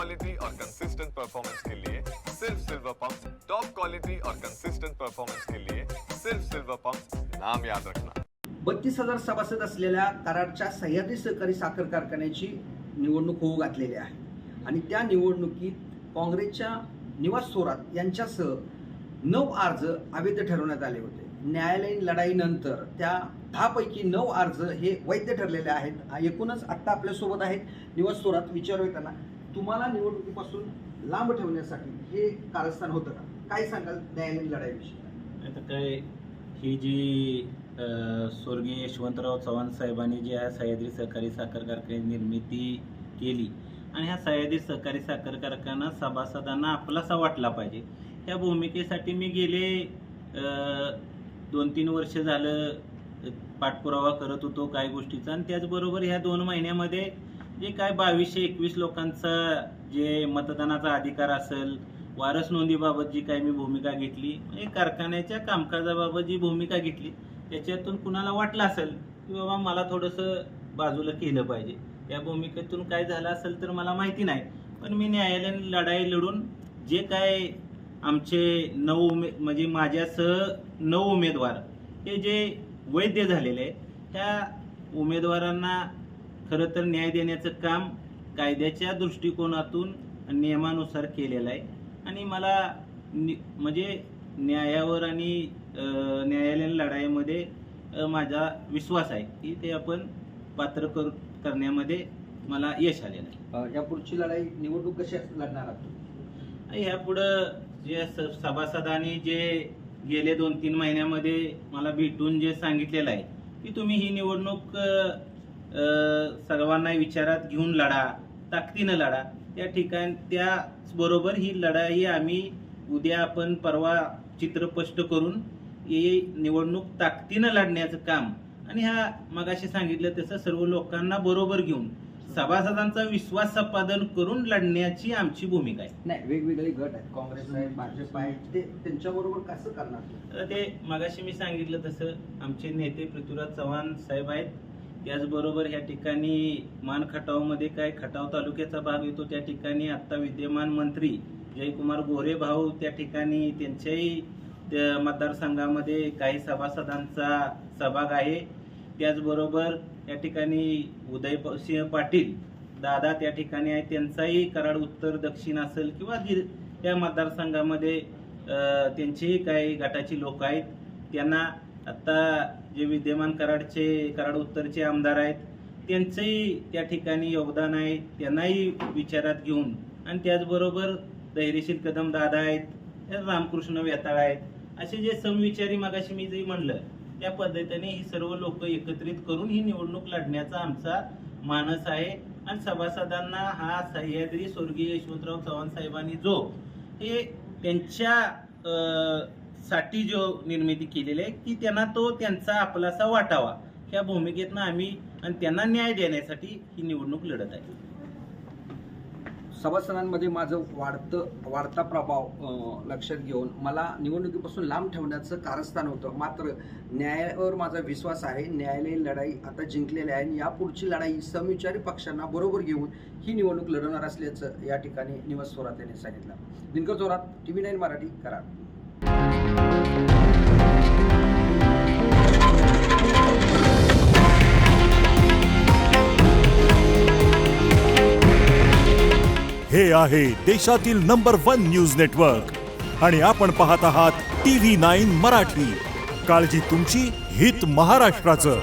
Quality और consistent performance के लिए सिर्फ सिल्वर पंप। टॉप क्वालिटी और कंसिस्टेंट परफॉर्मेंस के लिए सिर्फ सिल्वर पंप, नाम याद रखना। 32,000 सभासद असलेल्या कराडच्या सह्याद्री सहकारी साखर कारखान्याची निवडणूक होऊ घातलेली आहे आणि त्या निवडणुकीत काँग्रेसच्या निवास थोरात यांच्यासह 9 अर्ज अवैध ठरवण्यात आले होते। न्यायालयीन लढाईनंतर त्या 10 पैकी 9 अर्ज हे वैध ठरलेले आहेत। एकूणच आत्ता आपल्यासोबत आहेत निवास थोरात। विचारूया त्यांना, तुम्हाला निवडणुकीपासून लांब ठेवण्यासाठी हे कारस्थान होतं का? काय सांगाल न्यायालयीन लढाईविषयी? आता काय ही जी स्वर्गीय यशवंतराव चव्हाण साहेबांनी जी आहे सह्याद्री सहकारी साखर कारखान्याची निर्मिती केली आणि ह्या सह्याद्री सहकारी साखर कारखाना सभासदांना आपलासा वाटला पाहिजे, ह्या भूमिकेसाठी मी गेले 2-3 वर्ष झालं पाठपुरावा करत होतो काही गोष्टीचा। आणि त्याचबरोबर ह्या 2 महिन्यामध्ये जे काय 2221 लोकांचा जे मतदानाचा अधिकार असेल, वारस नोंदीबाबत जी काही मी भूमिका घेतली, म्हणजे कारखान्याच्या कामकाजाबाबत जी भूमिका घेतली, त्याच्यातून कुणाला वाटलं असेल की बाबा मला थोडंसं बाजूला केलं पाहिजे, त्या भूमिकेतून काय झालं असेल तर मला माहिती नाही। पण मी न्यायालयीन लढाई लढून जे काय आमचे 9 म्हणजे माझ्यासह 9 उमेदवार हे जे वैध झालेले आहे, त्या उमेदवारांना खरं तर न्याय देण्याचं काम कायद्याच्या दृष्टिकोनातून नियमानुसार केलेलं आहे। आणि मला म्हणजे न्यायावर आणि न्यायालयीन लढाईमध्ये माझा विश्वास आहे की ते आपण पात्र करण्यामध्ये मला यश आलेलं आहे। यापुढची लढाई निवडणूक कशी लढणार आहात? ह्यापुढं जे सभासदांनी जे गेले 2-3 महिन्यामध्ये मला भेटून जे सांगितलेलं आहे की तुम्ही ही निवडणूक सर्वांना विचारात घेऊन लढा, ताकदीनं लढा, त्या ठिकाणी त्याचबरोबर ही लढाई आम्ही उद्या आपण परवा चित्र स्पष्ट करून ही निवडणूक ताकदीनं लढण्याचं काम आणि ह्या मगाशी सांगितलं तसं सर्व लोकांना बरोबर घेऊन सभासदांचा विश्वास संपादन करून लढण्याची आमची भूमिका आहे। नाही, वेगवेगळे गट आहेत, काँग्रेस आहे, भाजप आहे, ते त्यांच्याबरोबर कसं करणार? तर ते मगाशी मी सांगितलं तसं आमचे नेते पृथ्वीराज चव्हाण साहेब आहेत। त्याचबरोबर ह्या ठिकाणी मान खटावमध्ये काय खटाव तालुक्याचा भाग येतो, त्या ठिकाणी आता विद्यमान मंत्री जयकुमार गोरे भाऊ त्या ठिकाणी त्यांच्याही मतदारसंघामध्ये काही सभासदांचा सहभाग आहे। त्याचबरोबर या ठिकाणी उदयसिंह पाटील दादा त्या ठिकाणी आहेत, त्यांचाही कराड उत्तर दक्षिण असेल किंवा त्या मतदारसंघामध्ये त्यांचेही काही गटाची लोक आहेत। त्यांना आता जे विद्यमान कराड उत्तरचे आमदार आहेत त्यांचंही त्या ठिकाणी योगदान आहे, त्यांनाही विचारात घेऊन आणि त्याचबरोबर धैर्यशील कदम दादा आहेत, रामकृष्ण वेताळ आहेत, असे जे समविचारी मगाशी मी जे म्हणलं त्या पद्धतीने ही सर्व लोक एकत्रित करून ही निवडणूक लढण्याचा आमचा मानस आहे। आणि सभासदांना हा सह्याद्री स्वर्गीय यशवंतराव चव्हाण साहेबांनी जो हे त्यांच्या साठी जो निर्मिती केलेली आहे की त्यांना तो त्यांचा आपलासा वाटावा, ह्या भूमिकेतनं आम्ही आणि त्यांना न्याय देण्यासाठी ही निवडणूक लढत आहे। सभासदांमध्ये माझं वाढता प्रभाव लक्षात घेऊन मला निवडणुकीपासून लांब ठेवण्याचं कारस्थान होतं, मात्र न्यायावर माझा विश्वास आहे। न्यायालयीन लढाई आता जिंकलेली आहे आणि यापुढची लढाई समविचारी पक्षांना बरोबर घेऊन ही निवडणूक लढवणार असल्याचं या ठिकाणी निवास थोरात यांनी सांगितलं। दिनकर थोरात, TV9 मराठी, कराड। हे आहे देशातील नंबर 1 न्यूज नेटवर्क आणि आपण पाहत आहात TV9 मराठी। काळजी तुमची, हित महाराष्ट्राचं।